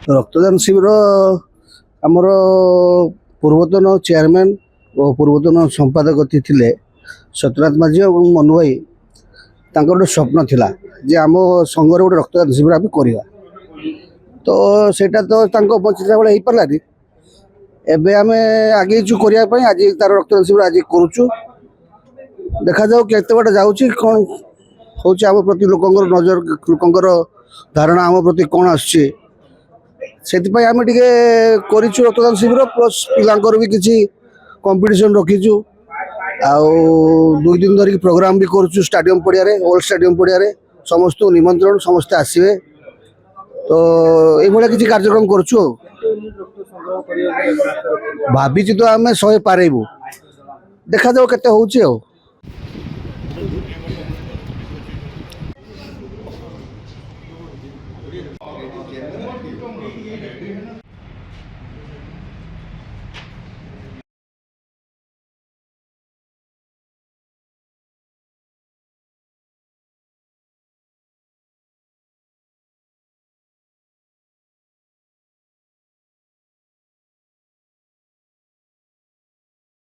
रक्तदान शिविर आमर पूर्वतन चेयरमैन और पूर्वतन संपादक थे सत्यनाथ माझी और मनु भाई गोटे स्वप्न थिला जे आम संघर गोटे रक्तदान शिविर आम करवा तो सेटा तो बंचिता बेले हो पारानी एबे आम आगे करने आज तार रक्तदान शिविर आज करुचु देखा जाऊ केते बाटे जाउची कौन होची आम प्रति लोकंर नजर लोकंर धारणा आम प्रति कौन आसुची सेतिपाई आम टिके करिचु रक्तदान शिविर प्लस पिलांकर भी किसी कंपटीशन रखीचु आउ 2 दिन धरिक प्रोग्राम भी करुचु स्टाडियम पड़िया रे ओल्ड स्टाडियम पड़िया रे समस्त निमंत्रण समस्ते आसवे तो ये किसी कार्यक्रम करुचु भाभी तो आम 100 पारेबू देखा जाऊ केते होउची।